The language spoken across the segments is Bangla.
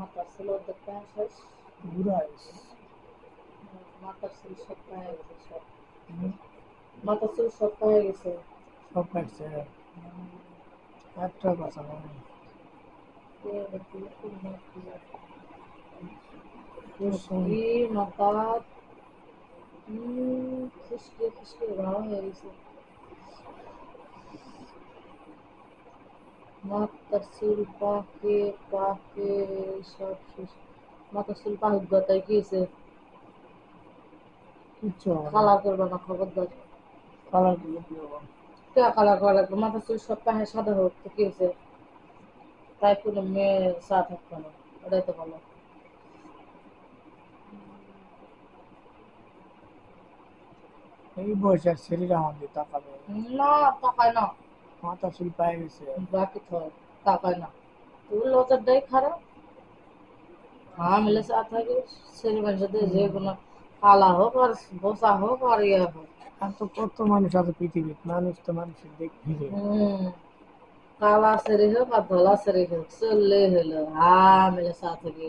মাথার ছিল দেখতে শেষ। বুড়া হয়েছে। মাথার চুল সব পায়ে গেছে সব। হুম, মাথার চুল সব পায়ে গেছে। সব কাটছে। একটা কথা নয়। খুশকি মাথা খুশকি খুশকি ভালো হয়ে গেছে। মাথার চুল পাকে পাকে সব শেষ। মাথার চুল পাহুক গতায় কি হয়েছে? কিচ্ছু হবে না। কালার করবে না খবরদার। কালার করলে কি হবে? কে কালার করা লাগবে? মাথার চুল সব পাহে সাদা হোক তো কি হয়েছে? তাই কোনো মেয়ে চা থাকবে না, ওটাই তো ভালো। এই বয়সের ছেলেরা আমাদের তাকাবে। না তাকায় না, মাথা চুল পায়ে গেছে। বাকি থয় তাকায় না। তুই লজারটাই খারাপ। हाँ मिले साथ है कि ছেলে মানুষদের যে কোনো কালা হোক আর বোসা হোক আর ইয়ে হোক। আর তো কত মানুষ আছে পৃথিবীতে, মানুষ তো মানুষের দেখবি রে। কালা ছেলে হোক আর ধলা ছেলে হোক চললে হলো হ্যাঁ মিলে সাথ है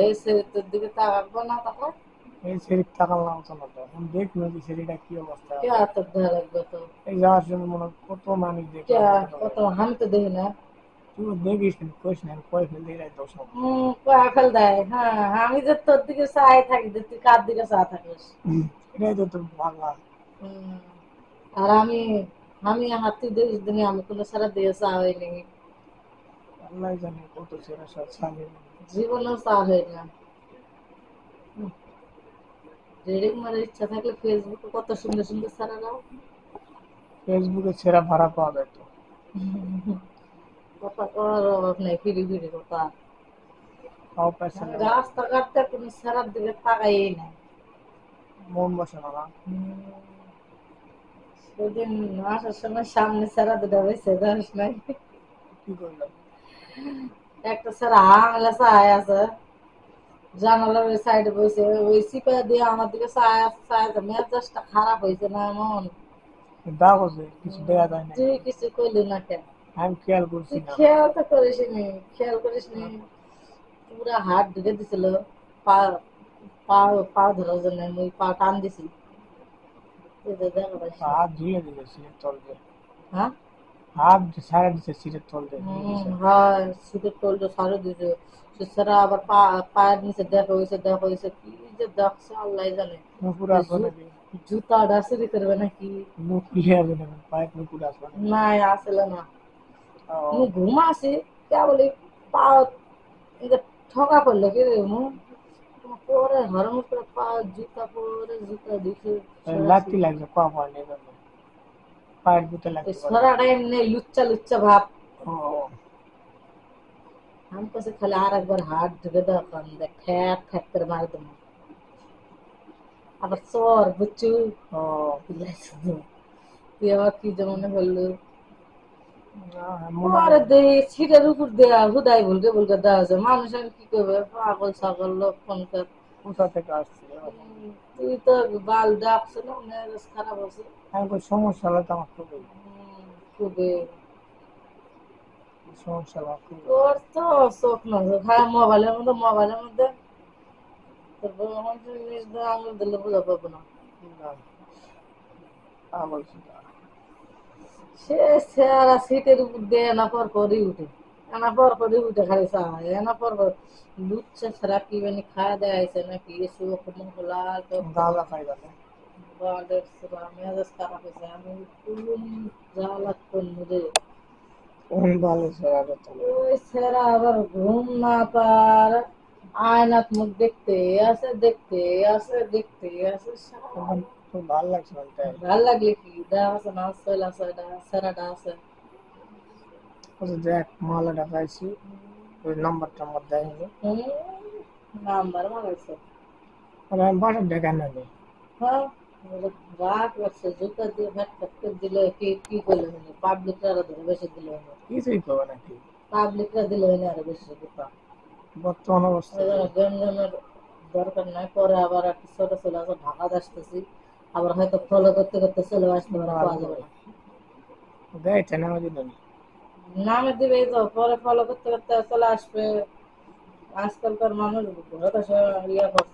এই ছেলেটার দিকে তাকাবো না তখন এই ছেলে তাকালাম তো না, তো এখন দেখলো যে ছেলেটা কি অবস্থা কে আছে। হাতের ধরা লাগবে তো? এই যাওয়ার সময় মনে হয় কত মানুষ কে দেখলাম মনে কত করে। আমি তো দেখি না। তুই দেখিস নি, কইস না, আমি কই ফেল দিয়ে দোষ হবে। কয়া ফেল দেয় হ্যাঁ আমি যে তোর দিকে চাই থাকি যে তুই কার দিকে চা থাকিস। এটাই তো তোর বাংলা। হুম, আর আমি আমি হাতি দেশ দিনে আমি কোনো সারা দিয়ে চা হয়নি, আল্লাহ জানে কত ছেলে সব ছাড়ে। জীবনেও চা হয় না। রিডিং মারার ইচ্ছা থাকলে ফেসবুকে কত সুন্দর সুন্দর সারারাও ফেসবুকে ছেঁড়া ভাড়া পাওয়া যায় তো। কথা করার অভাব নেই, ফিরি ফিরি কথা। তাও পয়সা নেওয়া রাস্তাঘাটে কোনো সারার দিকে তাকাই নাই। মন বসে না না। সেদিন আসার সময় সামনে সারা দুটো হয়েছে জানিস নাই? কি করলাম? একটা সারা আঙলা চায় আছে জানালার ওই সাইডে বসে ওই সিপা দিয়ে আমার দিকে চায় আছে চায় আছে মেজাজটা খারাপ হয়েছে না এমন। দাও যে কিছু দেয়া যায় তুই নাকি? কিছু কইলি না কেন? আমি খেয়াল করছি তুই না। খেয়াল তো করিসনি, খেয়াল করিসনি। পুরা হাত ঢুকে দিছিল পা পা পা ধরার জন্য আমি পা টান দিছি। এই যে দেখা পাইছি। হাত ধুয়ে দিছে সিটের তল দিয়ে। হ্যাঁ হাত ছাড়া দিছে সিটের তল দিয়ে ধুয়ে দিছে। হয় শীতের তলটা সারে দিছে। সেছাড়া আবার পায়ের নিচে দেখা হয়েছে দেখা হয়েছে কি যে দেখছে আল্লাহ জানে। নুপুর ওই আসবে নাকি? জুতাটা চুরি করবে নাকি? নুপুরে আসবে নাকি, পায়ে নুপুর আসবে নাকি? নাই আসলে না। ও, আমি ঘুমাছি কে বলি পা এই যে ঠকা পড়লো কি রে মু পরে হরম করে পা জুতা পরে জুতা দিছে লাত্তি সরাসরি। লাগছে পা পা নিয়ে যাবে, পায়ের ভিতরে এই লাগতে পারে। সরাটা এমনি লুচ্চা লুচ্চা ভাব। ও, আমি কাছে খালি আর একবার হাত ঢুকে দেখান দেখ খ্যাপ খ্যাপ করে মারি দেবো। আবার চর বুঝছু ও, তুই আবার কি যেমন বললো মনে হয় পরে দেই ছিটের উপর দেয়া হুদাই ভুলকে ভুলকে দেওয়া আছে মানুষ আমি কি করবে পাগল ছাগল লক্ষণকার। কোথা থেকে আসছে। তুই তো বাল ডাকছে না মেজাজ খারাপ আছে। আমি কই সমস্যা হলে তো আমার খুবই খুবই সমস্যা হলো খুবই। তোর তো চোখ না হ্যাঁ মোবাইলের মধ্যে তোর বড় মানুষের জিনিস দিয়ে আঙুল দিলে বোঝা পাবো না। না, বলছি না। সে চেহারা সিটের উপর দিয়ে এনা পর পরই উঠে এনা পর পরই উঠে খালি চায় এনা পর পর লুচ্ছে ছাড়া কি মানে খাওয়া দেয়া হয়েছে নাকি চোখ মুখ লাল টক গাঁজা খাই গেলে বালের ছোড়া মেজাজ খারাপ হয়েছে আমি কুলুম জ্বালা করলু রে। কোন ভালো ছেড়া তো। ওই ছেড়া আবার ঘুম না পার আয়নাত মুখ দেখতে আছে দেখতে আছে দেখতে আছে তখন খুব ভালো লাগছিল তাই। ভাল লাগলে কি দেওয়া আছে না চলা ছয়টা সেরাটা আছে। আচ্ছা দেখ মালাটা পাইছি, ওই নাম্বার টাম্বার দেয়নি। হুম নাম্বার মারাইছে। আর আমি বাসার ডেকে নেই। হ্যাঁ রাগ লাগছে জুতা দিয়ে ফ্যাট ফ্যাট করে দিলে কি কি করলে হলো পাবলিকরা আরো ধরে বেশি দিলে হলো কিছুই করবে নাকি পাবলিকরা দিলে হলো আরো বেশি জুতা। বর্তমান অবস্থা ওই যে। জন্য গঞ্জামের দরকার নাই পরে আবার একটা ছোট ছেলে আছে ঢাকা আসতেছি আবার হয়তো ফলো করতে করতে চলে আসতে পারে পাওয়া ভালো যাবে না। দেয়ছে না ওই দিন। নামে দিবে এই তো পরে ফলো করতে করতে চলে আসবে আজকালকার মানুষ ঘরে তো ইয়া করছে